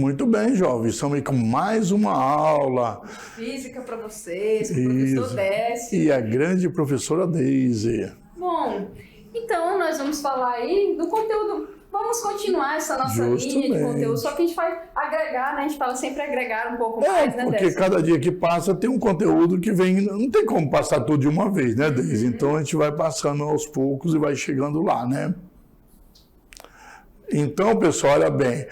Muito bem, jovens. Estamos aí com mais uma aula. Física para vocês, com o professor Décio. E a grande professora Deise. Bom, então nós vamos falar aí do conteúdo. Vamos continuar essa nossa linha de conteúdo, só que a gente vai agregar, né? A gente fala sempre agregar um pouco mais, né, porque Décio? cada dia que passa tem um conteúdo que vem... Não tem como passar tudo de uma vez, né, Deise? Então a gente vai passando aos poucos e vai chegando lá, né? Então, pessoal, olha bem,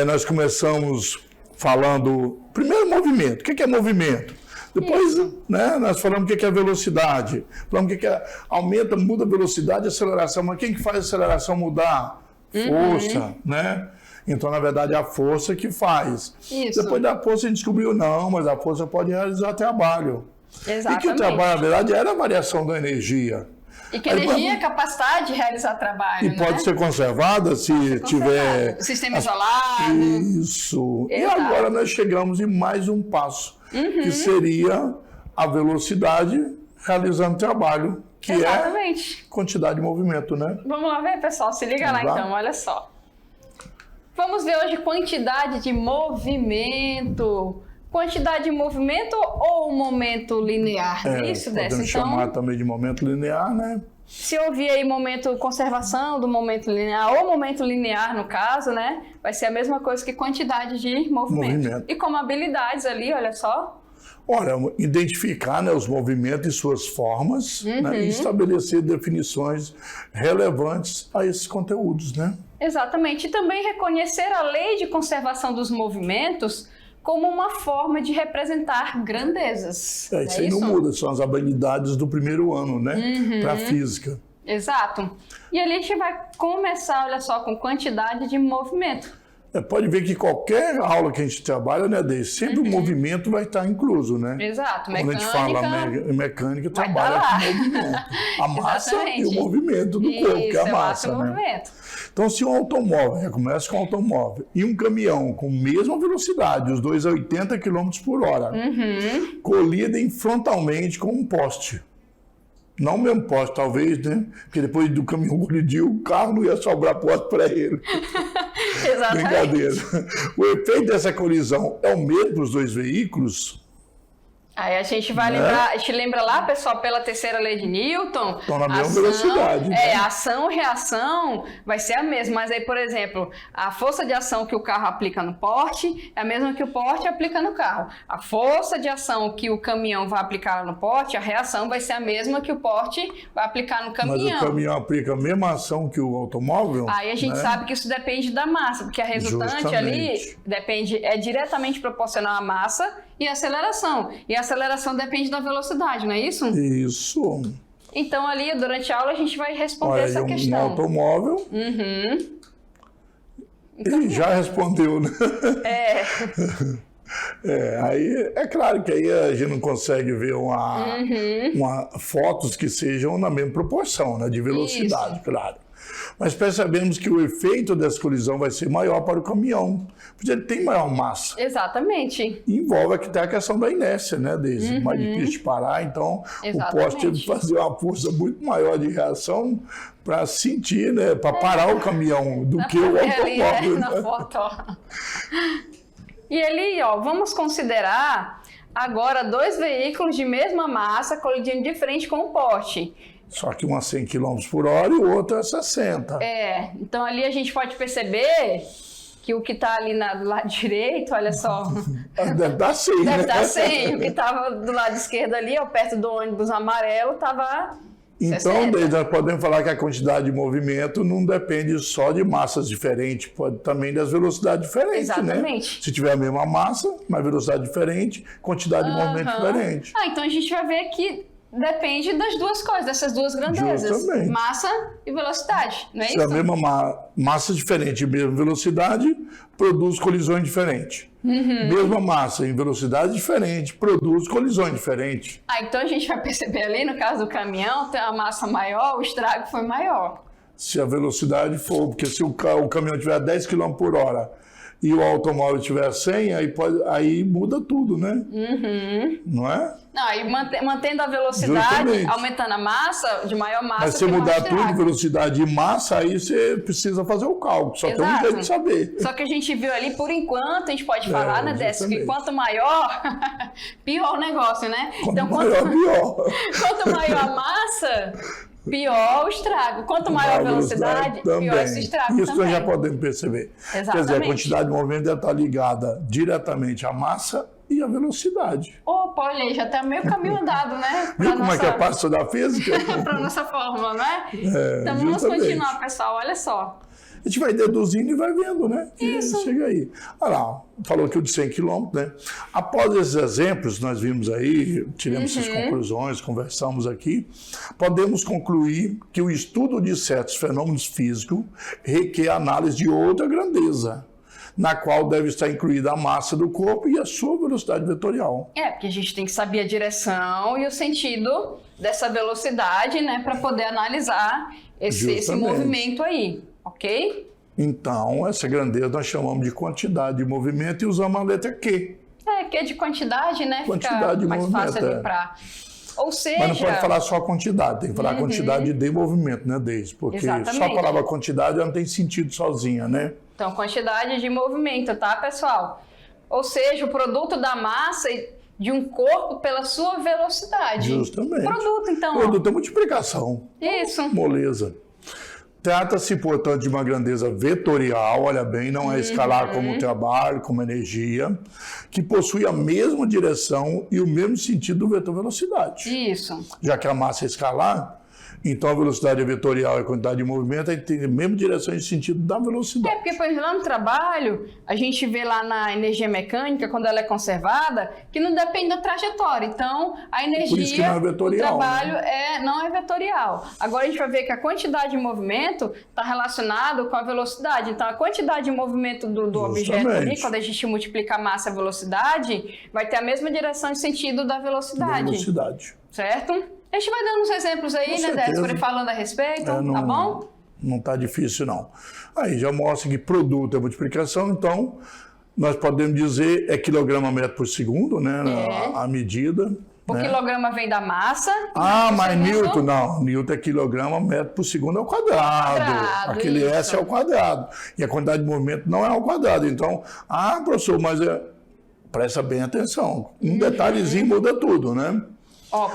nós começamos falando, primeiro movimento, o que é movimento? Depois, né, nós falamos o que é velocidade, falamos o que aumenta, muda a velocidade e aceleração, mas quem que faz a aceleração mudar? Força, né? Então, na verdade, é a força que faz. Isso. Depois da força a gente descobriu, não, mas a força pode realizar trabalho. Exatamente. E que o trabalho, na verdade, era a variação da energia. E que a energia é a capacidade de realizar trabalho, e pode ser conservada se tiver... O sistema isolado. Isso. Exato. E agora nós chegamos em mais um passo, que seria a velocidade realizando trabalho, que Exatamente. é quantidade de movimento, né? Vamos lá ver, pessoal? Se liga lá então, olha só. Vamos ver hoje quantidade de movimento. Quantidade de movimento ou momento linear? Isso, Décio? Podemos chamar também de momento linear, né? Se ouvir aí momento conservação do momento linear ou momento linear, no caso, né? Vai ser a mesma coisa que quantidade de movimento. E como habilidades ali, olha só. Olha, identificar, né, os movimentos e suas formas, né, e estabelecer definições relevantes a esses conteúdos, né? Exatamente. E também reconhecer a lei de conservação dos movimentos como uma forma de representar grandezas. Isso aí não muda, são as habilidades do primeiro ano, né? Para a física. Exato. E ali a gente vai começar, olha só, com quantidade de movimento. Pode ver que qualquer aula que a gente trabalha, né, Deise, sempre o movimento vai estar incluso, né? Exato. Quando a gente fala mecânica, trabalha com movimento. A massa e o movimento do corpo, que é a massa, né? Movimento. Então, se um automóvel, começa com um automóvel, e um caminhão com a mesma velocidade, os dois a 80 km por hora, colidem frontalmente com um poste. Não o mesmo poste, talvez, né? Porque depois do caminhão colidir, o carro não ia sobrar poste para ele. Exatamente. Brincadeira. O efeito dessa colisão é o mesmo para os dois veículos? Aí a gente vai lembrar, a gente lembra lá, pessoal, pela terceira lei de Newton. Estão na mesma velocidade. Né? Ação e reação vai ser a mesma. Mas aí, por exemplo, a força de ação que o carro aplica no porte é a mesma que o porte aplica no carro. A força de ação que o caminhão vai aplicar no porte, a reação vai ser a mesma que o porte vai aplicar no caminhão. Mas o caminhão aplica a mesma ação que o automóvel? Aí a gente sabe que isso depende da massa, porque a resultante ali é diretamente proporcional à massa e a aceleração. E a aceleração depende da velocidade, não é isso? Isso. Então, ali, durante a aula, a gente vai responder essa questão. Um automóvel. Ele já respondeu, né? Aí é claro que aí a gente não consegue ver fotos que sejam na mesma proporção, né, de velocidade, claro. Mas percebemos que o efeito dessa colisão vai ser maior para o caminhão, porque ele tem maior massa. Exatamente. E envolve aqui a questão da inércia, né, Deise? Mais difícil de parar, então o poste teve que fazer uma força muito maior de reação para sentir, né, para parar o caminhão do que o automóvel. Na foto, ó. E ali, ó, vamos considerar agora dois veículos de mesma massa colidindo de frente com o poste. Só que um a 100 km por hora e o outro a 60. Então ali a gente pode perceber que o que está ali do lado direito, olha só... Deve dar 100, Deve dar 100. O que estava do lado esquerdo ali, ó, perto do ônibus amarelo, estava... Então, nós podemos falar que a quantidade de movimento não depende só de massas diferentes, pode também das velocidades diferentes, Exatamente. Né? Se tiver a mesma massa, mas velocidade diferente, quantidade de movimento diferente. Então a gente vai ver que depende das duas coisas, dessas duas grandezas. Justamente. Massa e velocidade, não é isso? Se a mesma massa diferente e mesma velocidade, produz colisões diferentes. Mesma massa em velocidade diferente, produz colisões diferentes. Então a gente vai perceber ali, no caso do caminhão, tem uma massa maior, o estrago foi maior. Se a velocidade for, porque se o caminhão tiver a 10 km por hora e o automóvel tiver 100, aí muda tudo, né? Não é? Não, aí mantendo a velocidade, Justamente. aumentando a massa, de maior massa. Mas se tem mudar mais tudo, estrago. velocidade e massa, aí você precisa fazer o cálculo. Só tem um Exato. jeito de saber. Só que a gente viu ali, por enquanto, a gente pode falar, né, Décio, que justamente. quanto maior, pior o negócio, né? Quanto maior, pior. quanto maior a massa, pior o estrago. Quanto maior a velocidade, pior esse estrago Isso também. nós já podemos perceber. Quer dizer, a Exatamente. quantidade de movimento deve estar ligada diretamente à massa e à velocidade. Opa, olha aí, já tá meio caminho andado, né? Viu como é que é passo da física? Para nossa fórmula, não é? É, Então vamos justamente. continuar, pessoal, olha só. A gente vai deduzindo e vai vendo, né? Que Isso. chega aí. Olha lá, falou aqui o de 100 km, né? Após esses exemplos, nós vimos aí, tiramos essas conclusões, conversamos aqui, podemos concluir que o estudo de certos fenômenos físicos requer análise de outra grandeza, na qual deve estar incluída a massa do corpo e a sua velocidade vetorial. Porque a gente tem que saber a direção e o sentido dessa velocidade, né, para poder analisar esse Justamente. movimento aí, ok? Então, essa grandeza nós chamamos de quantidade de movimento e usamos a letra Q. Que é de quantidade, né? Quantidade Fica de mais movimento, fácil ali para... Ou seja... Mas não pode falar só quantidade, tem que falar quantidade de movimento, né, Deise? Porque Exatamente. só a palavra quantidade ela não tem sentido sozinha, né? Então, quantidade de movimento, tá, pessoal? Ou seja, o produto da massa de um corpo pela sua velocidade. Justamente. Produto, então. ó. Produto é multiplicação. Isso. Moleza. Trata-se, portanto, de uma grandeza vetorial, olha bem, não é escalar como trabalho, como energia, que possui a mesma direção e o mesmo sentido do vetor velocidade. Isso. Já que a massa é escalar, então a velocidade é vetorial e a quantidade de movimento tem a mesma direção e sentido da velocidade. Porque, por exemplo, lá no trabalho, a gente vê lá na energia mecânica, quando ela é conservada, que não depende da trajetória. Então, a energia, Por isso que não é vetorial, o trabalho não é vetorial. Agora, a gente vai ver que a quantidade de movimento está relacionado com a velocidade. Então, a quantidade de movimento do objeto ali, Justamente. quando a gente multiplica a massa e a velocidade, vai ter a mesma direção e sentido da Da velocidade. velocidade. Certo? A gente vai dando uns exemplos aí, Com né, certeza. Décio, falando a respeito, tá bom? Não está difícil, não. Aí já mostra que produto é multiplicação, então nós podemos dizer é quilograma metro por segundo, né? A medida. O né? quilograma vem da massa. Mas segundo. Newton, não. Newton é quilograma metro por segundo ao quadrado. Quadrado, Aquele isso. S é ao quadrado. E a quantidade de movimento não é ao quadrado. Então, professor, mas presta bem atenção. Um detalhezinho muda tudo, né?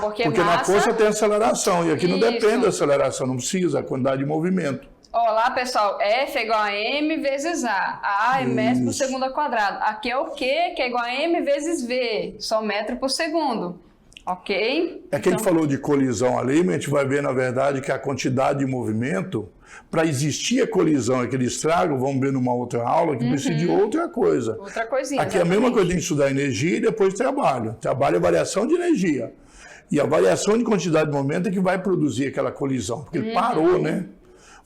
Porque Porque na massa... força tem aceleração, e aqui não Isso. depende da aceleração, não precisa, a quantidade de movimento. Lá, pessoal, F é igual a M vezes A. A é metro por segundo ao quadrado. Aqui é o Q, que é igual a M vezes V, só metro por segundo. Ok? É que a gente falou de colisão ali, mas a gente vai ver, na verdade, que a quantidade de movimento, para existir a colisão, aquele estrago, vamos ver numa outra aula, que precisa de outra coisa. Outra coisinha. Aqui é a mesma coisa, tem que estudar energia e depois trabalho. Trabalho é variação de energia. E a variação de quantidade de movimento é que vai produzir aquela colisão, porque ele parou, né?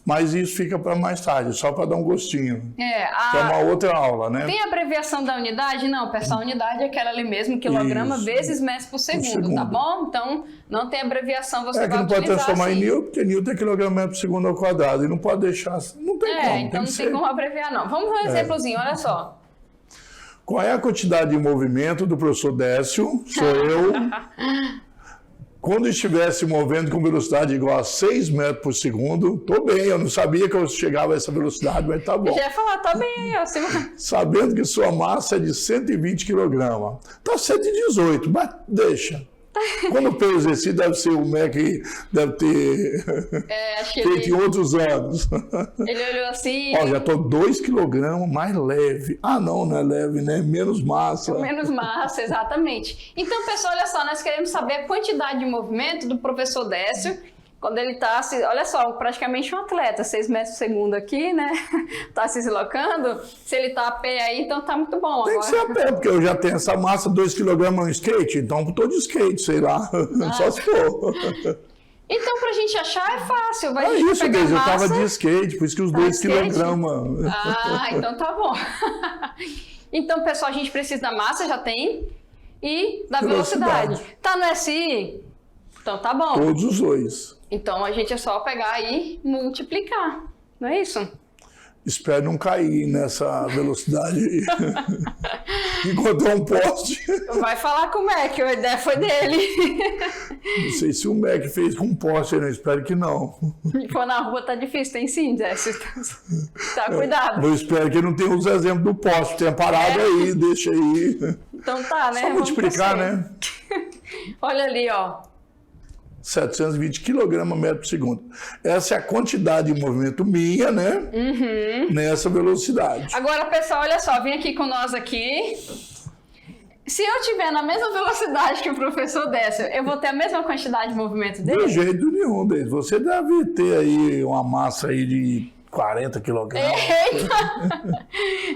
Mas isso fica para mais tarde, só para dar um gostinho. Que é uma outra aula, né? Tem a abreviação da unidade? Não, pessoal, a unidade é aquela ali mesmo, quilograma Isso. vezes metro por segundo, tá bom? Então, não tem abreviação, você É que vai não pode utilizar transformar em assim. Newton, porque Newton é quilograma metro por segundo ao quadrado, e não pode deixar, não tem como. Então não que tem ser. como abreviar, não. Vamos ver um exemplozinho, olha só. Qual é a quantidade de movimento do professor Décio? Sou eu. Quando estivesse movendo com velocidade igual a 6 metros por segundo, tô bem, eu não sabia que eu chegava a essa velocidade, mas tá bom. Eu já ia falar, tá bem aí, ó. Sabendo que sua massa é de 120 kg. Tá 118, mas deixa. Quando fez o exercício, deve ser o MEC, deve ter Acho que feito em ele outros anos. olhou assim, Ó, já tô 2 kg mais leve. Não é leve, né? Menos massa. menos massa, exatamente. Então, pessoal, olha só, nós queremos saber a quantidade de movimento do professor Décio, quando ele tá, olha só, praticamente um atleta, 6 metros por segundo aqui, né? Tá se deslocando. Se ele tá a pé aí, então tá muito bom. Tem que ser a pé, porque eu já tenho essa massa, 2 kg no skate, então tô de skate, sei lá. Só se for. Então, pra gente achar é fácil. Vai Isso, pegar Deise, eu massa. tava de skate, por isso que os 2 skate? kg. Então tá bom. Então, pessoal, a gente precisa da massa, já tem, e da velocidade. Tá no SI? Então tá bom. Todos os dois. Então a gente é só pegar e multiplicar, não é isso? Espero não cair nessa velocidade aí. Encontrar um poste. Vai falar com o Mac, a ideia foi dele. Não sei se o Mac fez com um poste, eu espero que não. Pô, na rua tá difícil, tem sim, Décio. Tá, cuidado. Eu espero que não tenha os exemplos do poste. Tenha parado aí, deixa aí. Então tá, né? Só multiplicar, né? Olha ali, ó. 720 kg/m por segundo. Essa é a quantidade de movimento minha, né? Nessa velocidade. Agora, pessoal, olha só, vem aqui com nós aqui. Se eu tiver na mesma velocidade que o professor Décio, eu vou ter a mesma quantidade de movimento dele? De jeito nenhum, Deise. Você deve ter aí uma massa aí de 40 kg. Eita!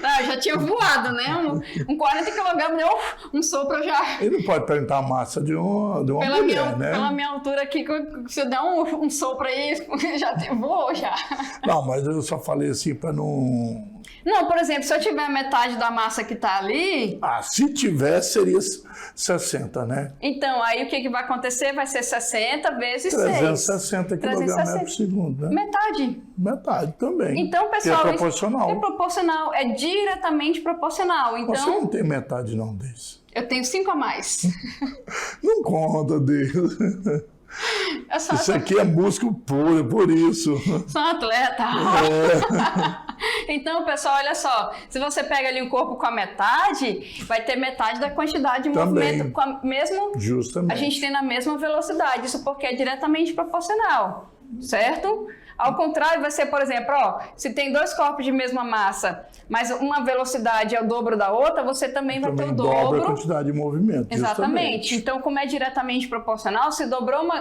Não, eu já tinha voado, né? Um 40 kg deu um sopro, eu já... Ele não pode perguntar a massa de uma mulher, né? Pela minha altura aqui, se eu der um sopro aí, já voou já. Não, mas eu só falei assim para não... Não, por exemplo, se eu tiver metade da massa que tá ali... Ah, se tivesse, seria 60, né? Então, aí o que vai acontecer? Vai ser 60 vezes 360 kg por segundo, né? Metade. Metade também. Então, pessoal... é proporcional. É proporcional, é diretamente proporcional. Então, você não tem metade não desse. Eu tenho 5 a mais. Não conta, Deus. Isso aqui é músculo puro, por isso. Sou um atleta. Então, pessoal, olha só. Se você pega ali um corpo com a metade, vai ter metade da quantidade de movimento com a mesmo. Justamente. A gente tem na mesma velocidade. Isso porque é diretamente proporcional, certo? Ao contrário, vai ser, por exemplo, ó, se tem dois corpos de mesma massa, mas uma velocidade é o dobro da outra, você também vai ter o dobro. Dobra a quantidade de movimento. Exatamente. Justamente. Então, como é diretamente proporcional, se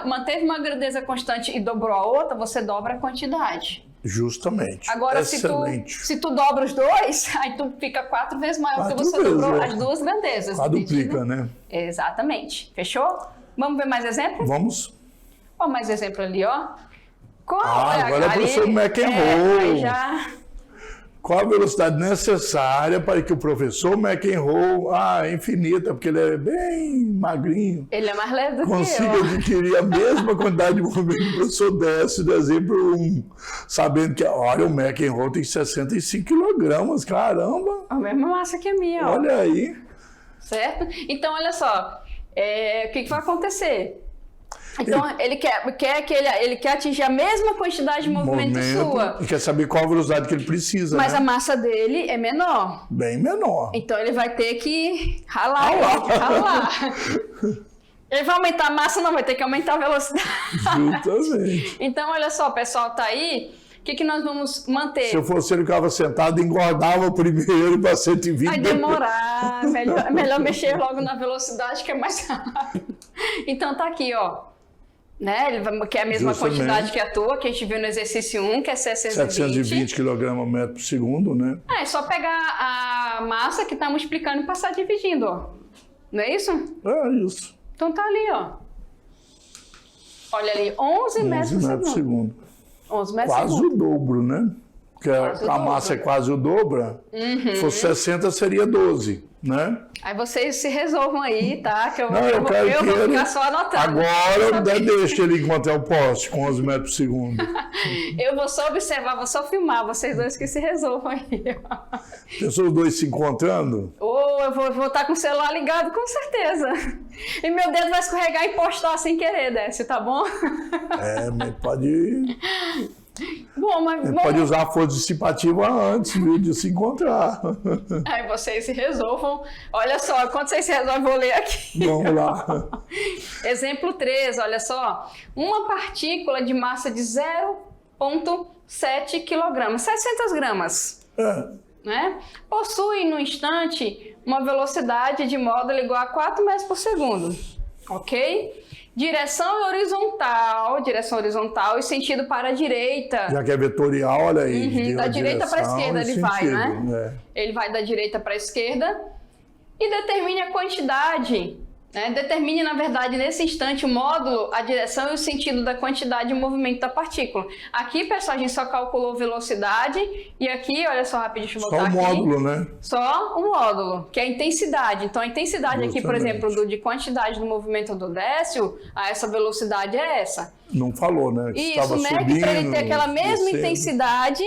manteve uma grandeza constante e dobrou a outra, você dobra a quantidade. Justamente. Agora, excelente. se tu dobra os dois, aí tu fica 4 vezes maior porque você dobrou as duas grandezas. Quadruplica, né? Exatamente. Fechou? Vamos ver mais exemplo? Vamos. Ó, mais exemplo ali, ó. Agora é o professor McEnroe. Qual a velocidade necessária para que o professor McEnroe, infinita, porque ele é bem magrinho. Ele é mais leve do que eu. Consiga adquirir a mesma quantidade de movimento que o professor Décio, do exemplo 1. Sabendo que, olha, o McEnroe tem 65 kg, caramba. A mesma massa que a minha, ó. Olha aí. Certo? Então, olha só. O que vai acontecer? Então, ele quer atingir a mesma quantidade de movimento sua. E quer saber qual a velocidade que ele precisa, mas né? a massa dele é menor. Bem menor. Então, ele vai ter que ralar. Ele vai aumentar a massa, não, vai ter que aumentar a velocidade. Justamente. Então, olha só, pessoal, tá aí. O que nós vamos manter? Se eu fosse ele, ficava sentado, engordava primeiro para 120. Vai demorar. Melhor mexer logo na velocidade, que é mais rápido. Então, tá aqui, ó. Né? Ele quer a mesma quantidade que a tua, que a gente viu no exercício 1, que é 720 kg/m por segundo, né? É só pegar a massa que está multiplicando e passar dividindo, ó. Não é isso? É isso. Então tá ali, ó. Olha ali, 11 metros por segundo. 11 metros por segundo. Quase o dobro, né? Porque a massa é quase o dobro. Se fosse 60, seria 12, né? Aí vocês se resolvam aí, tá? Que eu vou ficar só anotando. Agora deixa ele encontrar o poste com 11 metros por segundo. Eu vou só observar, vou só filmar, vocês dois que se resolvam aí. Pensou os dois se encontrando? Eu vou estar com o celular ligado, com certeza. E meu dedo vai escorregar e postar sem querer, Décio, tá bom? Mas pode... Bom, pode usar a força dissipativa antes, viu, de se encontrar. Aí vocês se resolvam. Olha só, quando vocês se resolvem, eu vou ler aqui. Vamos lá. Exemplo 3, olha só. Uma partícula de massa de 0,7 kg, 600 gramas. Né? Possui, no instante, uma velocidade de módulo igual a 4 metros por segundo. Ok? Direção horizontal e sentido para a direita. Já que é vetorial, olha aí. Da direita para a esquerda ele vai, né? Ele vai da direita para a esquerda e determine a quantidade. Né? Determine, na verdade, nesse instante o módulo, a direção e o sentido da quantidade de movimento da partícula. Aqui, pessoal, a gente só calculou velocidade e aqui, olha só rapidinho, deixa eu voltar aqui. Só o módulo, né? Só o módulo, que é a intensidade. Então, a intensidade aqui, por exemplo, de quantidade do movimento do Décio, essa velocidade é essa. Não falou, né? Isso, né? Que para ele ter aquela mesma intensidade,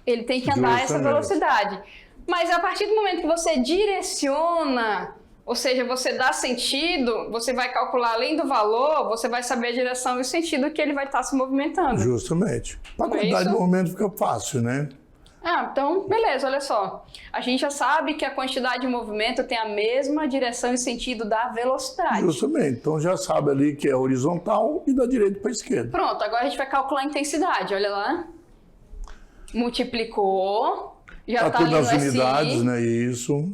Ele tem que andar essa velocidade. Mas a partir do momento que você direciona, ou seja, você dá sentido, você vai calcular além do valor, você vai saber a direção e o sentido que ele vai estar se movimentando. Justamente. A quantidade de movimento fica fácil, né? Então, beleza, olha só. A gente já sabe que a quantidade de movimento tem a mesma direção e sentido da velocidade. Justamente. Então já sabe ali que é horizontal e da direita para a esquerda. Pronto, agora a gente vai calcular a intensidade, olha lá. Multiplicou, já está tudo ali no nas unidades, SI. né? Isso.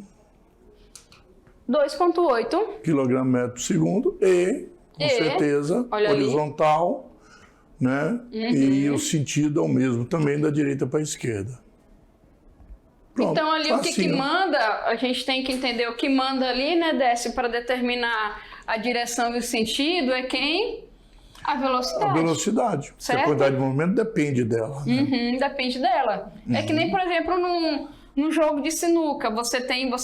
2,8 kg/s e, com certeza, olha horizontal, né? E o sentido é o mesmo também da direita para a esquerda. Pronto, então ali o que facinho. manda, a gente tem que entender o que manda ali, né, Décio, para determinar a direção e o sentido é quem? A velocidade. A velocidade. Certo? A quantidade de movimento depende dela. Né? Depende dela. É que nem, por exemplo, num jogo de sinuca, você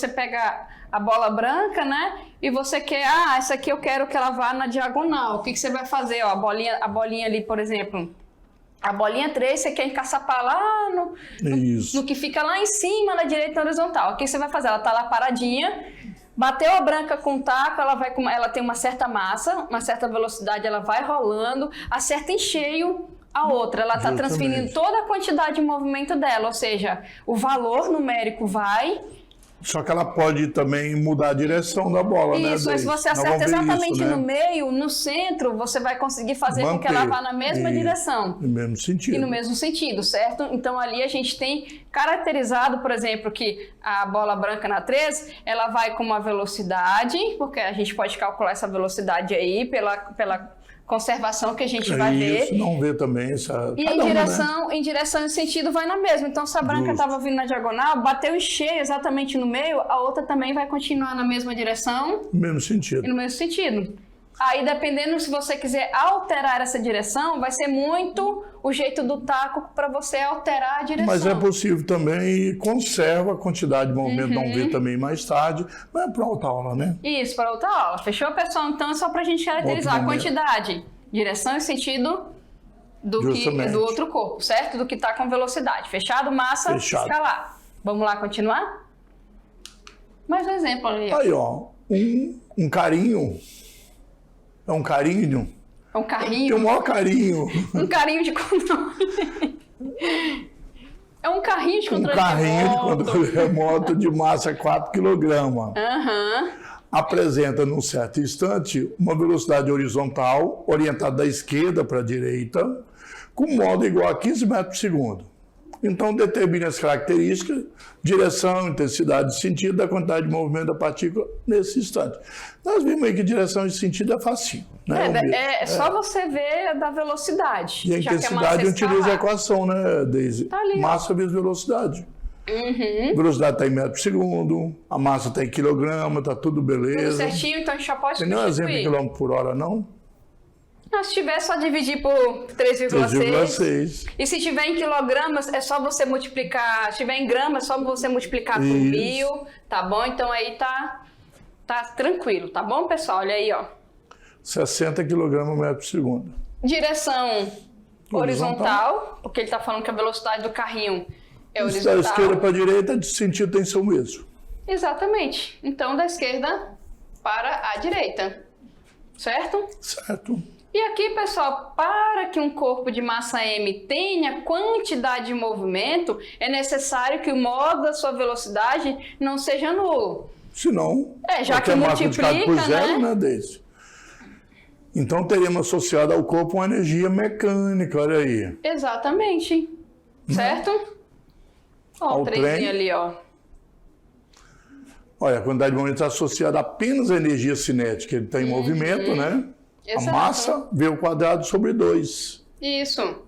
pega a bola branca, né? E você quer, essa aqui eu quero que ela vá na diagonal. O que você vai fazer? Ó, a bolinha ali, por exemplo, a bolinha 3, você quer encaçapar lá no que fica lá em cima, na direita horizontal. O que você vai fazer? Ela tá lá paradinha, bateu a branca com o taco, ela tem uma certa massa, uma certa velocidade, ela vai rolando, acerta em cheio a outra. Ela está transferindo toda a quantidade de movimento dela, ou seja, o valor numérico vai... Só que ela pode também mudar a direção da bola, né? Isso, mas se você acerta exatamente no meio, no centro, você vai conseguir fazer com que ela vá na mesma direção. No mesmo sentido. E no mesmo sentido, certo? Então ali a gente tem caracterizado, por exemplo, que a bola branca na 13, ela vai com uma velocidade, porque a gente pode calcular essa velocidade aí pela conservação que a gente vai ver. Não vê também essa... E em direção e sentido vai na mesma. Então, se a branca estava vindo na diagonal, bateu em cheio exatamente no meio, a outra também vai continuar na mesma direção. No mesmo sentido. E no mesmo sentido. Aí, dependendo se você quiser alterar essa direção, vai ser muito o jeito do taco para você alterar a direção. Mas é possível também e conserva a quantidade de movimento, não vê também mais tarde, mas é para outra aula, né? Isso, para outra aula. Fechou, pessoal? Então é só para a gente caracterizar a quantidade, direção e sentido do outro corpo, certo? Do que está com velocidade. Fechado? Massa, escalar. Vamos lá continuar? Mais um exemplo ali. Aí, ó, um carinho. É um carinho? É um carrinho. Tem o maior carinho. Um carinho de controle. É um carrinho de controle remoto. Um carrinho de controle remoto de massa 4 kg. Apresenta, num certo instante, uma velocidade horizontal, orientada da esquerda para a direita, com modo igual a 15 metros por segundo. Então, determine as características, direção, intensidade e sentido da quantidade de movimento da partícula nesse instante. Nós vimos aí que direção e sentido é facinho. Né? É só você ver da velocidade. E a intensidade utiliza a equação, né, Deise? Tá ali, massa vezes velocidade. A velocidade está em metro por segundo, a massa está em quilograma, está tudo beleza. Tudo certinho, então a gente já pode substituir. Tem nenhum exemplo em quilômetro por hora, não? Se tiver, é só dividir por 3,6. E se tiver em quilogramas, é só você multiplicar. Se tiver em gramas, é só você multiplicar por 1000, tá bom? Então aí tá tranquilo, tá bom, pessoal? Olha aí, ó. 60 kg metro por segundo. Direção horizontal, porque ele tá falando que a velocidade do carrinho é horizontal. Da esquerda para a direita, de sentido tem seu mesmo. Exatamente. Então, da esquerda para a direita. Certo? Certo. E aqui, pessoal, para que um corpo de massa m tenha quantidade de movimento, é necessário que o modo da sua velocidade não seja nulo. Senão, já que multiplica, por zero, né, Deise? Então, teremos associado ao corpo uma energia mecânica, olha aí. Exatamente. Certo? Ó, o trenzinho ali, ó. Olha, a quantidade de movimento está associada apenas à energia cinética. Ele está em movimento, né? Exato. A massa V ao quadrado sobre 2. Isso.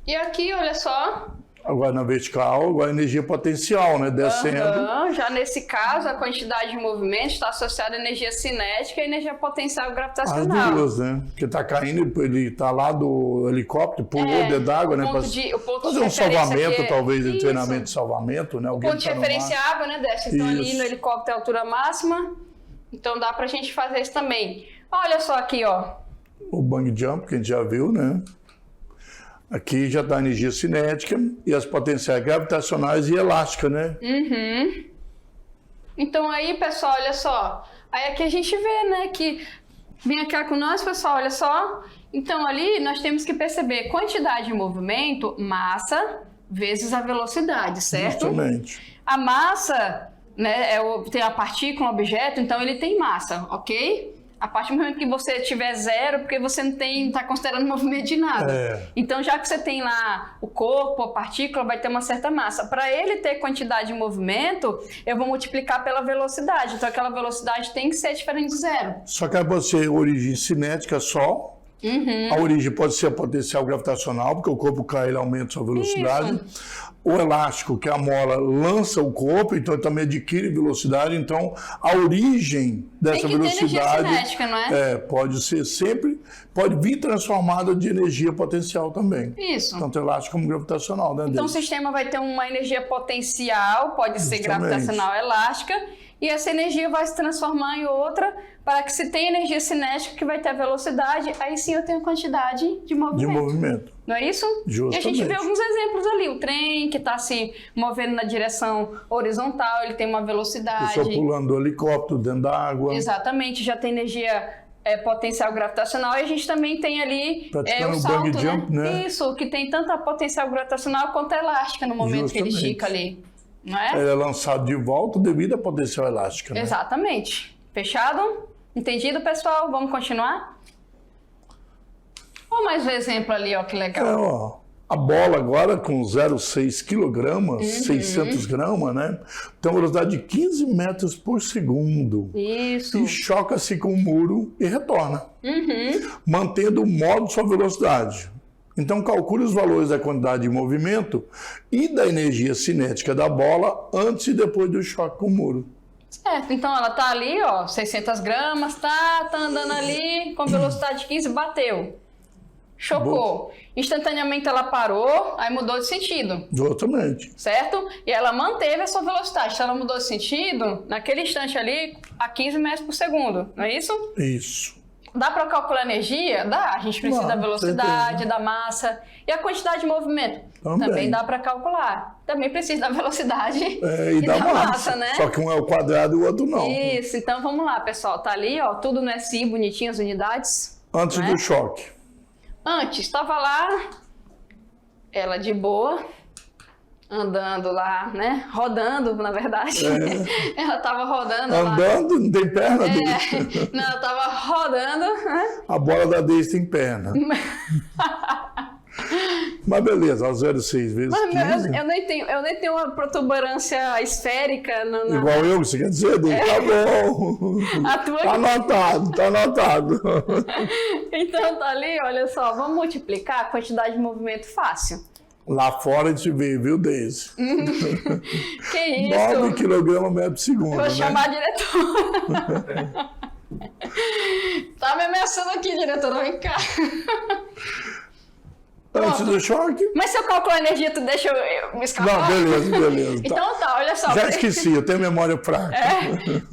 E aqui, olha só. Agora na vertical, agora a energia potencial, né? Descendo. Já nesse caso, a quantidade de movimento está associada à energia cinética e energia potencial gravitacional. As duas, né? Porque está caindo, ele está lá do helicóptero, pulou dentro d'água, né? Fazer um salvamento, talvez, de treinamento de salvamento, né? O ponto de referência é água, né, Décio? Então ali no helicóptero é altura máxima. Então dá pra gente fazer isso também. Olha só aqui, ó. O bang jump, que a gente já viu, né? Aqui já está a energia cinética e as potenciais gravitacionais e elásticas, né? Então aí, pessoal, olha só. Aí aqui a gente vê, né, que... Vem cá com nós, pessoal, olha só. Então ali nós temos que perceber quantidade de movimento, massa, vezes a velocidade, certo? Justamente. A massa, né, tem a partícula, um objeto, então ele tem massa, ok? A partir do momento que você tiver zero, porque você não está considerando movimento de nada. Então, já que você tem lá o corpo, a partícula, vai ter uma certa massa. Para ele ter quantidade de movimento, eu vou multiplicar pela velocidade. Então, aquela velocidade tem que ser diferente de zero. Só que aí você origem cinética só. A origem pode ser a potencial gravitacional, porque o corpo cai, ele aumenta sua velocidade. O elástico, que a mola lança o corpo, então ele também adquire velocidade. Então, a origem dessa velocidade energia cinética, não é? Pode ser sempre, pode vir transformada de energia potencial também. Isso. Tanto elástico como gravitacional, né? Então, o sistema vai ter uma energia potencial, pode ser gravitacional, elástica, e essa energia vai se transformar em outra, para que se tenha energia cinética que vai ter a velocidade, aí sim eu tenho quantidade de movimento. Não é isso? Justamente. E a gente vê alguns exemplos ali. O trem que está se movendo na direção horizontal, ele tem uma velocidade. Pessoa pulando do helicóptero dentro da água. Exatamente, já tem energia potencial gravitacional, e a gente também tem ali o salto, bungee jump, né? Isso, que tem tanto a potencial gravitacional quanto a elástica no momento que ele estica ali. Não é? Ele é lançado de volta devido à potencial elástica, né? Exatamente. Fechado? Entendido, pessoal? Vamos continuar? Olha mais um exemplo ali, ó, que legal. A bola agora com 0,6 kg, 600 gramas, né? Tem uma velocidade de 15 metros por segundo. Isso. E choca-se com o muro e retorna. Mantendo o modo de sua velocidade. Então, calcule os valores da quantidade de movimento e da energia cinética da bola antes e depois do choque com o muro. Certo, então ela tá ali, ó, 600 gramas, tá andando ali com velocidade de 15, bateu. Chocou. Instantaneamente ela parou, aí mudou de sentido. Exatamente. Certo? E ela manteve a sua velocidade. Se ela mudou de sentido, naquele instante ali, a 15 metros por segundo, não é isso? Isso. Dá para calcular energia? Dá. A gente precisa da velocidade, da massa. E a quantidade de movimento? Também dá para calcular. Também precisa da velocidade e da massa, né? Só que um é o quadrado e o outro não. Isso. Então, vamos lá, pessoal. Tá ali, ó, tudo no SI, bonitinho, as unidades. Antes do choque. Antes, estava lá, ela de boa, andando lá, né? Rodando, na verdade. Ela estava rodando lá. Andando? Não tem perna, Não, ela estava rodando. A bola da Deise tem perna. Mas beleza, aos 0,6 vezes 15. Eu nem tenho uma protuberância esférica. Igual eu, você quer dizer? Tá bom. Tá anotado, tá anotado. Então tá ali, olha só, vamos multiplicar a quantidade de movimento fácil. Lá fora a gente vê, viu, Deise? Que isso? 9 kg metro por segundo. Eu vou chamar a diretora. Tá me ameaçando aqui, diretora, vem cá. Antes do choque. Mas se eu calcular a energia, tu deixa eu me escapar? Não, beleza. Então tá, olha só. Já esqueci, eu tenho memória fraca.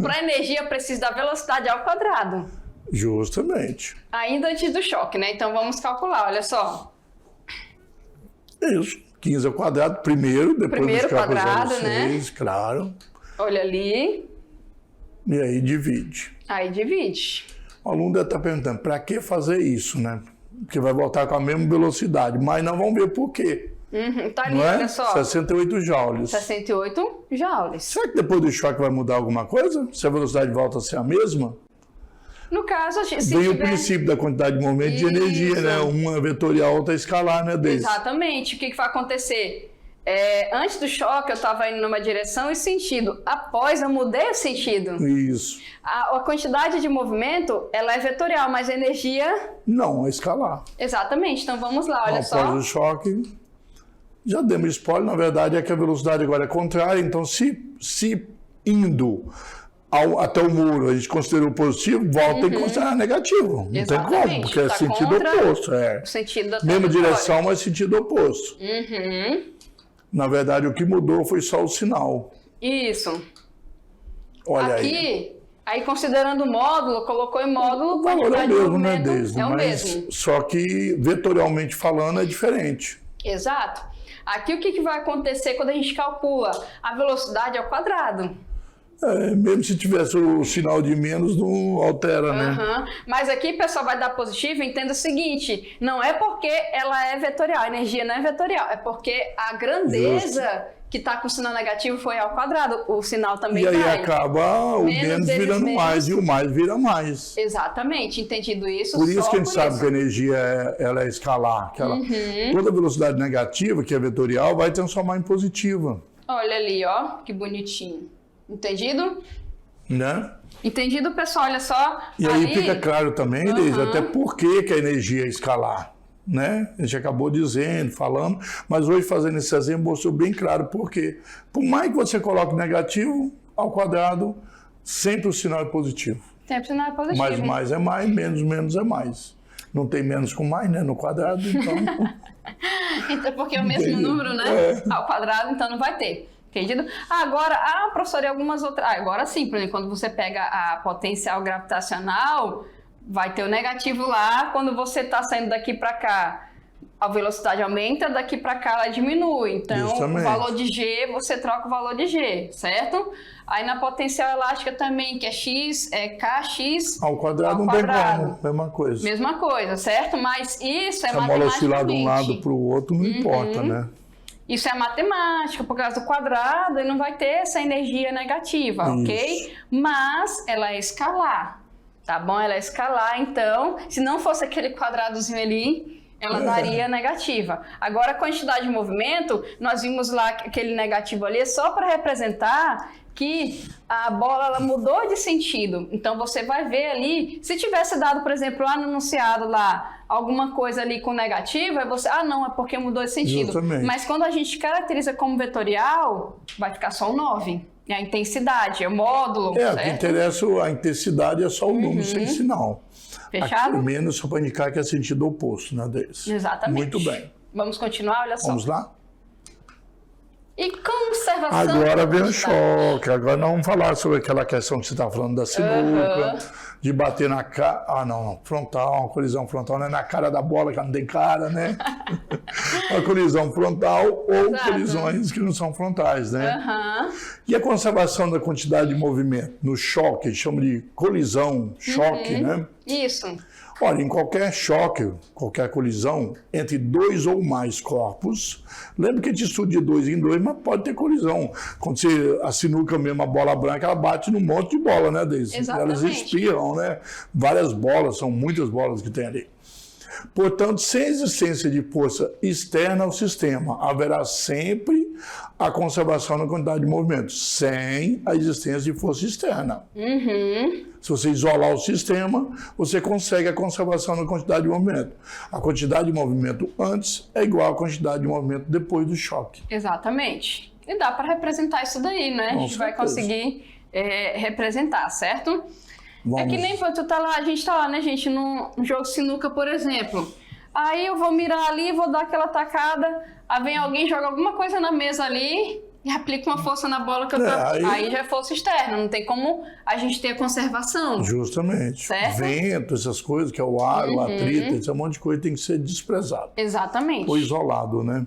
Para energia, eu preciso da velocidade ao quadrado. Justamente. Ainda antes do choque, né? Então vamos calcular, olha só. Isso, 15 ao quadrado primeiro, depois primeiro quadrado, 0,6, né? Claro. Olha ali. E aí divide. Aí divide. O aluno deve estar perguntando, para que fazer isso, né? Porque vai voltar com a mesma velocidade, mas nós vamos ver por quê. Tá ali, não é? olha só. 68 joules. 68 joules. Será que depois do choque vai mudar alguma coisa? Se a velocidade volta a ser a mesma? No caso, se Vem tiver... o princípio da quantidade de movimento de energia, né? Uma vetorial, outra escalar, né, Deise? Exatamente. O que vai acontecer? Antes do choque, eu estava indo numa direção e sentido. Após, eu mudei o sentido. Isso. A quantidade de movimento, ela é vetorial, mas a energia... Não, é escalar. Exatamente. Então, vamos lá, olha só. Após o choque, já demos spoiler. Na verdade, é que a velocidade agora é contrária. Então, se indo até o muro a gente considerou positivo, volta e considerar negativo. Não tem como, porque é sentido oposto. Sentido da mesma direção, mas sentido oposto. Na verdade, o que mudou foi só o sinal. Isso. Olha aqui, aí. Aí, considerando o módulo, colocou em módulo... O valor é o mesmo, né, Deise? É o Mas mesmo. só que, vetorialmente falando, é diferente. Exato. Aqui, o que vai acontecer quando a gente calcula? A velocidade ao quadrado. Mesmo se tivesse o sinal de menos, não altera, né? Uhum. Mas aqui, pessoal, vai dar positivo, entenda o seguinte, não é porque ela é vetorial, a energia não é vetorial, é porque a grandeza que está com o sinal negativo foi ao quadrado, o sinal também E aí cai. acaba o menos virando menos. mais e o mais vira mais. Exatamente, entendido isso. Por isso só que a gente por sabe isso. que a energia ela é escalar. Que toda velocidade negativa, que é vetorial, vai transformar em positiva. Olha ali, ó, que bonitinho. Entendido? Né? Entendido, pessoal? Olha só. E aí fica claro também, Deise, até por que a energia é escalar. Né? A gente acabou dizendo, falando, mas hoje fazendo esse exemplo mostrou bem claro por quê. Por mais que você coloque negativo ao quadrado, sempre o sinal é positivo. Sempre o sinal é positivo. Mas mais é mais, menos é mais. Não tem menos com mais, né? No quadrado, então... Então, porque é o mesmo número, né? Ao quadrado, então não vai ter. Entendido? Agora, professor, e algumas outras... agora sim, por exemplo, quando você pega a potencial gravitacional, vai ter o negativo lá. Quando você está saindo daqui para cá, a velocidade aumenta, daqui para cá ela diminui. Então, justamente. O valor de G, você troca o valor de G, certo? Aí na potencial elástica também, que é X, é KX ao quadrado não tem como, mesma coisa. Mesma coisa, certo? Mas isso é se a bola oscilar de um lado para o outro, não importa, né? Isso é matemática, por causa do quadrado, e não vai ter essa energia negativa, isso. Ok? Mas ela é escalar, tá bom? Ela é escalar, então, se não fosse aquele quadradozinho ali, ela daria negativa. Agora, a quantidade de movimento, nós vimos lá aquele negativo ali, só para representar que a bola ela mudou de sentido. Então, você vai ver ali, se tivesse dado, por exemplo, lá no enunciado lá, alguma coisa ali com negativo, aí você, não, é porque mudou de sentido. Justamente. Mas quando a gente caracteriza como vetorial, vai ficar só o 9. É a intensidade, é o módulo, o que certo? interessa, a intensidade é só o número sem sinal. Fechado? Aqui, menos só para indicar que é sentido oposto, né, Deise? Exatamente. Muito bem. Vamos continuar, olha só. Vamos lá? E conservação... Agora vem o choque. Agora nós vamos falar sobre aquela questão que você está falando da sinuca, de bater na cara... não. Frontal, uma colisão frontal, não é na cara da bola, que não tem cara, né? Uma colisão frontal ou colisões que não são frontais, né? E a conservação da quantidade de movimento no choque, chama de colisão, choque, né? Isso. Olha, em qualquer choque, qualquer colisão, entre dois ou mais corpos, lembra que a gente estuda de 2 em 2, mas pode ter colisão. Quando você, a sinuca mesmo, a bola branca, ela bate num monte de bola, né, Deise? Exatamente. Elas espirram, né? Várias bolas, são muitas bolas que tem ali. Portanto, sem existência de força externa ao sistema, haverá sempre a conservação da quantidade de movimento, sem a existência de força externa. Se você isolar o sistema, você consegue a conservação da quantidade de movimento. A quantidade de movimento antes é igual à quantidade de movimento depois do choque. Exatamente. E dá para representar isso daí, né? A gente vai conseguir representar, certo? Vamos. É que nem quando a gente tá lá, né, gente, no jogo de sinuca, por exemplo. Aí eu vou mirar ali, vou dar aquela tacada, aí vem alguém, joga alguma coisa na mesa ali e aplica uma força na bola que eu tô... Aí já é força externa, não tem como a gente ter a conservação. Justamente. Certo? Vento, essas coisas, que é o ar, o atrito, esse monte de coisa tem que ser desprezado. Exatamente. Ou isolado, né?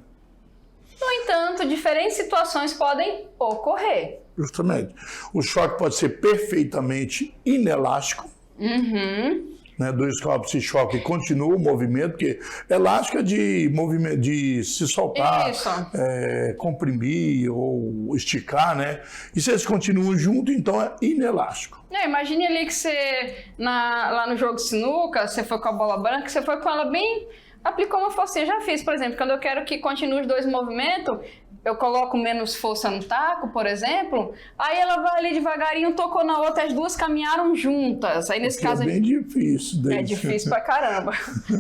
No entanto, diferentes situações podem ocorrer. Justamente. O choque pode ser perfeitamente inelástico. Né? Dois corpos se chocam e continua o movimento, porque elástico é de movimento, de se soltar, comprimir ou esticar, né? E se eles continuam juntos, então é inelástico. Imagine ali que você, lá no jogo de sinuca, você foi com a bola branca, você foi com ela bem... Aplicou uma forcinha, já fiz, por exemplo, quando eu quero que continue os dois movimentos, eu coloco menos força no taco, por exemplo, aí ela vai ali devagarinho, tocou na outra, as duas caminharam juntas. Aí nesse caso... É bem difícil. Daí. É difícil pra caramba.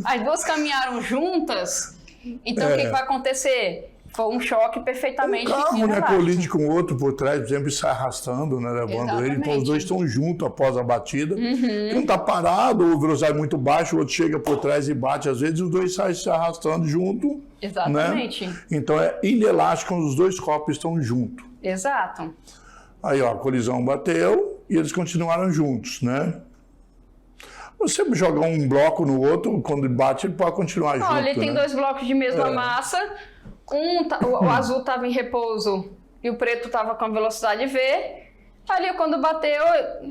As duas caminharam juntas, então o que vai acontecer? Foi um choque perfeitamente carro, né, colide com o outro por trás, por exemplo, e sai arrastando, né, levando ele. Então os dois estão juntos após a batida. Um está parado, ou velocidade muito baixa, o outro chega por trás e bate às vezes, e os dois saem se arrastando junto. Exatamente. Né? Então é inelástico quando os dois corpos estão juntos. Exato. Aí, ó, a colisão bateu, e eles continuaram juntos, né? Você jogar um bloco no outro, quando bate, ele pode continuar junto. Olha, ele tem né? 2 blocos de mesma massa, o azul estava em repouso e o preto estava com a velocidade V. Ali, quando bateu,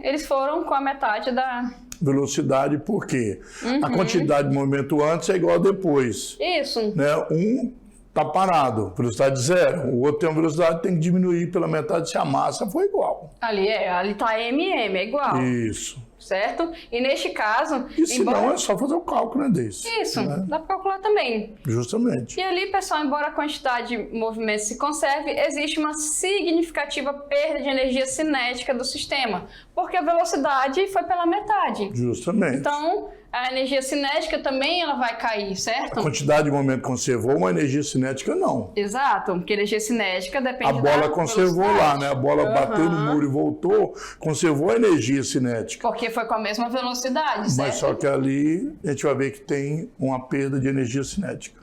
eles foram com a metade da... Velocidade, por quê? A quantidade de movimento antes é igual a depois. Isso. Né? Um está parado, velocidade 0. O outro tem uma velocidade, tem que diminuir pela metade se a massa for igual. Ali tá MM, é igual. Isso. Certo? E neste caso... E se não, é só fazer o cálculo, né, desse. Isso, né? dá para calcular também. Justamente. E ali, pessoal, embora a quantidade de movimento se conserve, existe uma significativa perda de energia cinética do sistema, porque a velocidade foi pela metade. Justamente. Então, a energia cinética também ela vai cair, certo? A quantidade de momento conservou, uma energia cinética não. Exato, porque a energia cinética depende A bola da conservou velocidade. lá, né? A bola bateu no muro e voltou, conservou a energia cinética. Porque foi com a mesma velocidade, certo? Mas só que ali a gente vai ver que tem uma perda de energia cinética.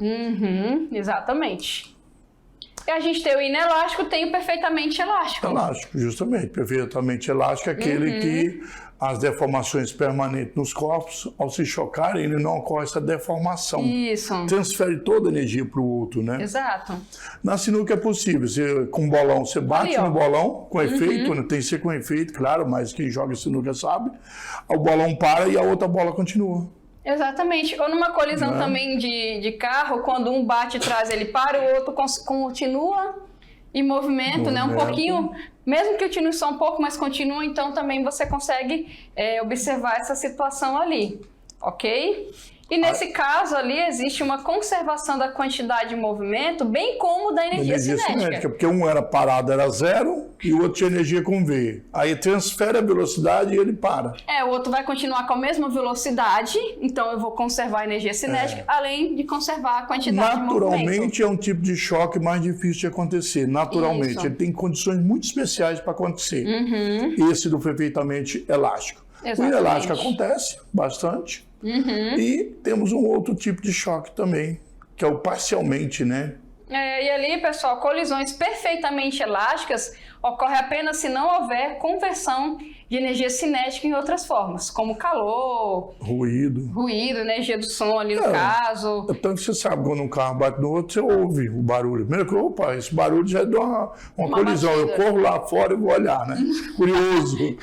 Exatamente. E a gente tem o inelástico, tem o perfeitamente elástico. Elástico, justamente. Perfeitamente elástico é aquele que as deformações permanentes nos corpos, ao se chocarem, ele não ocorre essa deformação. Isso. Transfere toda a energia para o outro, né? Exato. Na sinuca é possível. Você, com um bolão, você bate Ali, no bolão com efeito, né? Tem que ser com efeito, claro, mas quem joga sinuca sabe. O bolão para e a outra bola continua. Exatamente. Ou numa colisão também de carro, quando um bate atrás, ele para, o outro continua em movimento, né? Um pouquinho, mesmo que continue só um pouco, mas continua, então também você consegue observar essa situação ali, ok? E nesse caso ali, existe uma conservação da quantidade de movimento, bem como da energia cinética. Porque um era parado, era 0, e o outro tinha energia com V. Aí transfere a velocidade e ele para. O outro vai continuar com a mesma velocidade, então eu vou conservar a energia cinética, além de conservar a quantidade de movimento. Naturalmente é um tipo de choque mais difícil de acontecer, naturalmente. Isso. Ele tem condições muito especiais para acontecer. Esse do perfeitamente elástico. Exatamente. O inelástico acontece bastante. E temos um outro tipo de choque também, que é o parcialmente, né? E ali, pessoal, colisões perfeitamente elásticas ocorrem apenas se não houver conversão de energia cinética em outras formas, como calor, Ruído, energia do som ali no caso. Tanto que você sabe, quando um carro bate no outro, você ouve o barulho. Primeiro que, opa, esse barulho já deu uma colisão. batida. Eu corro lá fora e vou olhar, né? Curioso.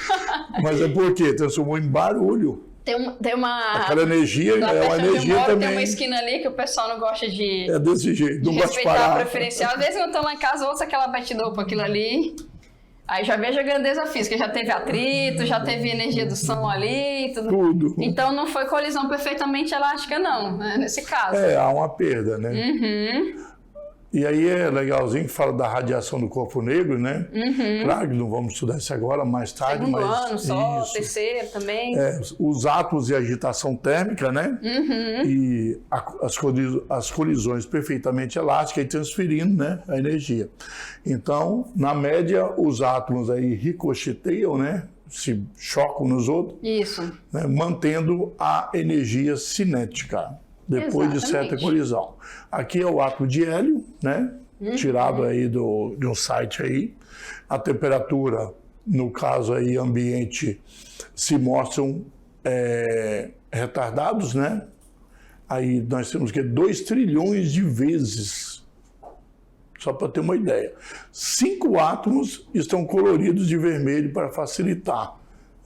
Mas é porque transformou em barulho. Tem uma... Aquela energia Lá é uma perto onde eu energia moro, também. Tem uma esquina ali que o pessoal não gosta de... É desse jeito, não gosta de respeitar a parar. preferencial. Às vezes eu estou lá em casa, ouço aquela batidão para aquilo ali, aí já vejo a grandeza física, já teve atrito, já teve energia do som ali, Tudo. Então não foi colisão perfeitamente elástica não, né, nesse caso. Há uma perda, né? E aí é legalzinho que fala da radiação do corpo negro, né? Claro que não vamos estudar isso agora, mais tarde. Segundo mas ano só, isso. terceiro também. Os átomos e agitação térmica, né? E as colisões perfeitamente elásticas e transferindo, né, a energia. Então, na média, os átomos aí ricocheteiam, né? Se chocam nos outros, Isso. né, mantendo a energia cinética depois de certa colisão. Aqui é o átomo de hélio, né? Tirado aí de um site aí. A temperatura, no caso aí ambiente, se mostram retardados, né? Aí nós temos que 2 trilhões de vezes, só para ter uma ideia. 5 átomos estão coloridos de vermelho para facilitar.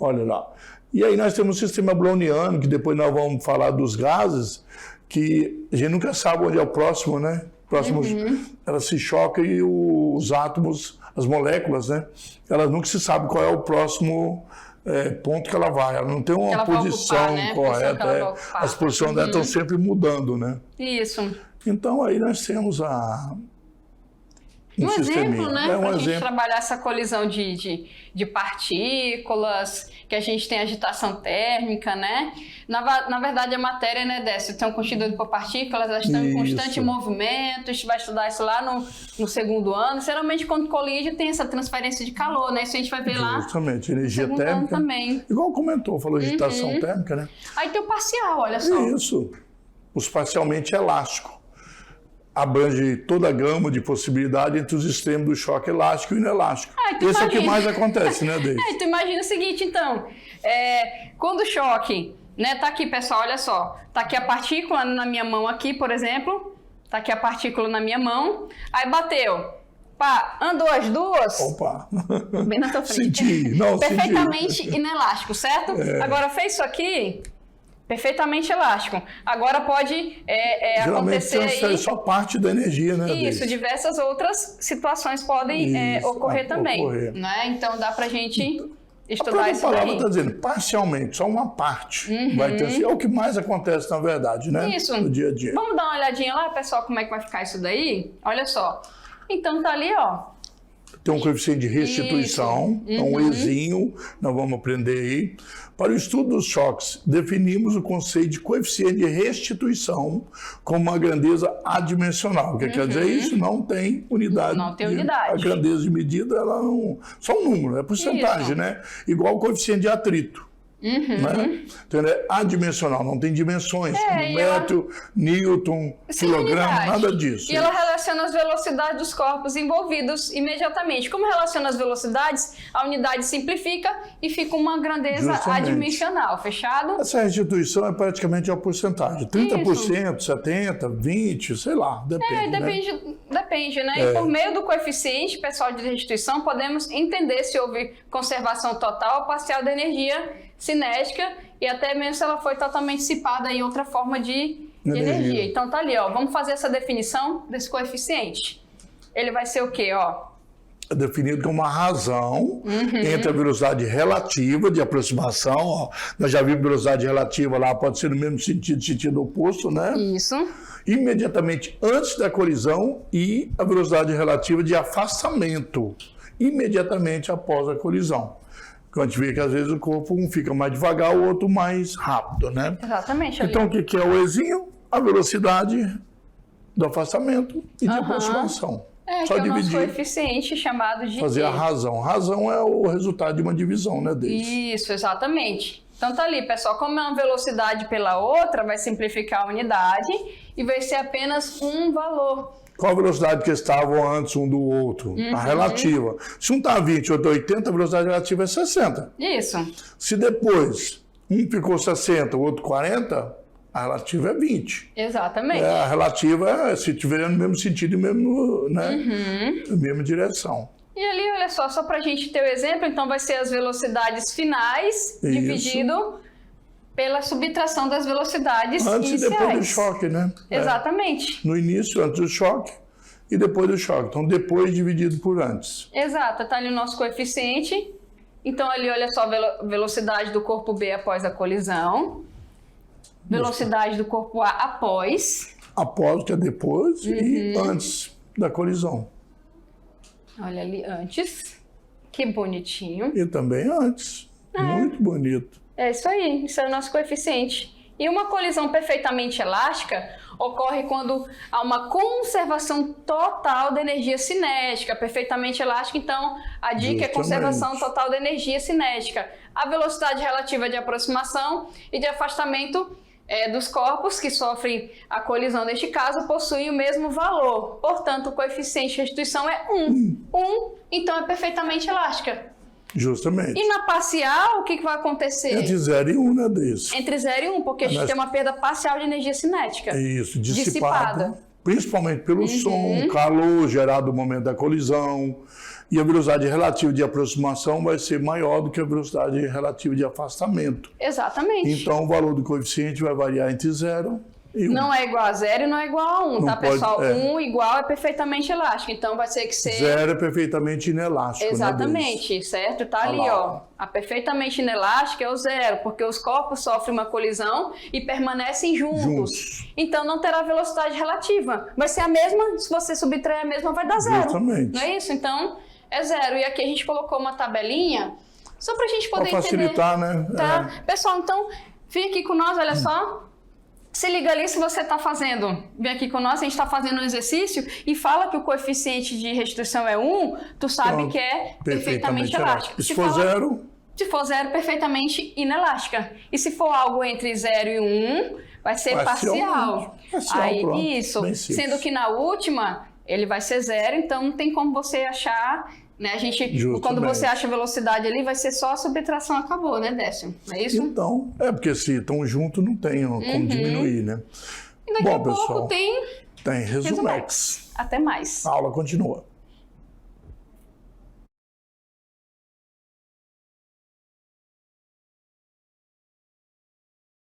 Olha lá. E aí nós temos o sistema browniano, que depois nós vamos falar dos gases, que a gente nunca sabe onde é o próximo, né? Próximos, ela se choca e os átomos, as moléculas, né? Elas nunca se sabe qual é o próximo ponto que ela vai. Ela não tem uma posição ocupar, né? correta. As posições dela estão sempre mudando, né? Isso. Então aí nós temos Um exemplo, né? Para a gente trabalhar essa colisão de partículas, que a gente tem agitação térmica, né? Na verdade, a matéria, né, Décio, tem um constituído por partículas, elas estão em constante movimento, a gente vai estudar isso lá no segundo ano. Geralmente, quando colide, tem essa transferência de calor, né? Isso a gente vai ver lá. Justamente, energia no térmica. Também. Igual comentou, falou agitação térmica, né? Aí tem o parcial, olha só. Isso, os parcialmente elásticos. abrange toda a gama de possibilidade entre os extremos do choque elástico e inelástico. Esse é o que mais acontece, né, Deise? Tu imagina o seguinte, então, quando o choque, né, tá aqui, pessoal, olha só, tá aqui a partícula na minha mão aqui, por exemplo, tá aqui a partícula na minha mão, aí bateu, pá, andou as duas, Opa! bem na tua frente, perfeitamente inelástico, certo? Agora fez isso aqui, perfeitamente elástico. Agora pode acontecer aí... só parte da energia, né? Isso, Deise? diversas outras situações podem ocorrer também. Né? Então dá pra gente estudar isso daí. A palavra está dizendo parcialmente, só uma parte. Vai ter, é o que mais acontece, na verdade, né? Isso. No dia a dia. Vamos dar uma olhadinha lá, pessoal, como é que vai ficar isso daí? Olha só. Então tá ali, ó. Tem um coeficiente de restituição, um Ezinho, nós vamos aprender aí. Para o estudo dos choques, definimos o conceito de coeficiente de restituição como uma grandeza adimensional. O que quer dizer isso? Não tem unidade. Não tem unidade. A grandeza de medida, ela não... Só um número, é porcentagem, né? Igual o coeficiente de atrito. Né? Então ele é adimensional, não tem dimensões, como metro, newton, quilograma, nada disso. E ela relaciona as velocidades dos corpos envolvidos imediatamente. Como relaciona as velocidades, a unidade simplifica e fica uma grandeza adimensional, fechado? Essa restituição é praticamente a porcentagem, 30%, 70%, 20%, sei lá, depende. Depende, né? E por meio do coeficiente pessoal de restituição, podemos entender se houve conservação total ou parcial da energia cinética e até mesmo se ela foi totalmente dissipada em outra forma de energia. Então tá ali, ó. Vamos fazer essa definição desse coeficiente. Ele vai ser o quê, ó? É definido como uma razão entre a velocidade relativa de aproximação, ó. Nós já vimos velocidade relativa lá, pode ser no mesmo sentido oposto, né? Isso. Imediatamente antes da colisão e a velocidade relativa de afastamento, imediatamente após a colisão. A gente vê que às vezes o corpo um fica mais devagar, o outro mais rápido, né? Exatamente. Ali. Então o que é o Ezinho? A velocidade do afastamento e de aproximação. Só que é o nosso coeficiente chamado de fazer a razão. Razão é o resultado de uma divisão, né, Deise? Isso, exatamente. Então tá ali, pessoal, como é uma velocidade pela outra, vai simplificar a unidade e vai ser apenas um valor. Qual a velocidade que estavam antes um do outro? A relativa. Se um está a 20 e outro 80, a velocidade relativa é 60. Isso. Se depois um ficou 60, o outro 40, a relativa é 20. Exatamente. A relativa é se tiver no mesmo sentido, mesmo, né? Na mesma direção. E ali, olha só para a gente ter o exemplo, então vai ser as velocidades finais dividido pela subtração das velocidades antes iniciais. E depois do choque, né? Exatamente. No início, antes do choque e depois do choque. Então, depois dividido por antes. Exato. Está ali o nosso coeficiente. Então, ali, olha só, velocidade do corpo B após a colisão. Velocidade do corpo A após. Após, que é depois, e antes da colisão. Olha ali, antes. Que bonitinho. E também antes. Muito bonito. É isso aí, isso é o nosso coeficiente. E uma colisão perfeitamente elástica ocorre quando há uma conservação total da energia cinética, perfeitamente elástica. Então, a dica é conservação total da energia cinética. A velocidade relativa de aproximação e de afastamento dos corpos que sofrem a colisão, neste caso, possuem o mesmo valor. Portanto, o coeficiente de restituição é 1. 1, então é perfeitamente elástica. Justamente. E na parcial, o que vai acontecer? Entre 0 e 1, né, Deise? Entre 0 e 1, porque a gente tem uma perda parcial de energia cinética. Isso, dissipada. Principalmente pelo som, calor gerado no momento da colisão. E a velocidade relativa de aproximação vai ser maior do que a velocidade relativa de afastamento. Exatamente. Então, o valor do coeficiente vai variar entre 0 e 1. Não é igual a 0 e não é igual a 1, tá, pessoal? 1 igual é perfeitamente elástico, então vai ter que ser... 0 é perfeitamente inelástico. Exatamente, certo? Tá ali, ó. A perfeitamente inelástica é o 0, porque os corpos sofrem uma colisão e permanecem juntos. Então não terá velocidade relativa. Vai ser a mesma, se você subtrair a mesma, vai dar 0. Exatamente. Não é isso? Então é 0. E aqui a gente colocou uma tabelinha, só pra gente poder pra facilitar, entender. Né? Tá? Pessoal, então, vem aqui com nós, olha só. Se liga ali se você está fazendo, vem aqui com nós, a gente está fazendo um exercício e fala que o coeficiente de restrição é 1, tu sabe que é perfeitamente elástico. Se for 0, Se for 0, perfeitamente inelástica. E se for algo entre 0 e 1, vai ser parcial. Aí, pronto. isso. Sendo que na última, ele vai ser 0, então não tem como você achar, né? Quando você acha a velocidade ali, vai ser só a subtração, acabou, né, Décio? É isso? Então, porque se estão juntos, não tem como diminuir, né? E daqui a pouco tem Resumex. Até mais. A aula continua.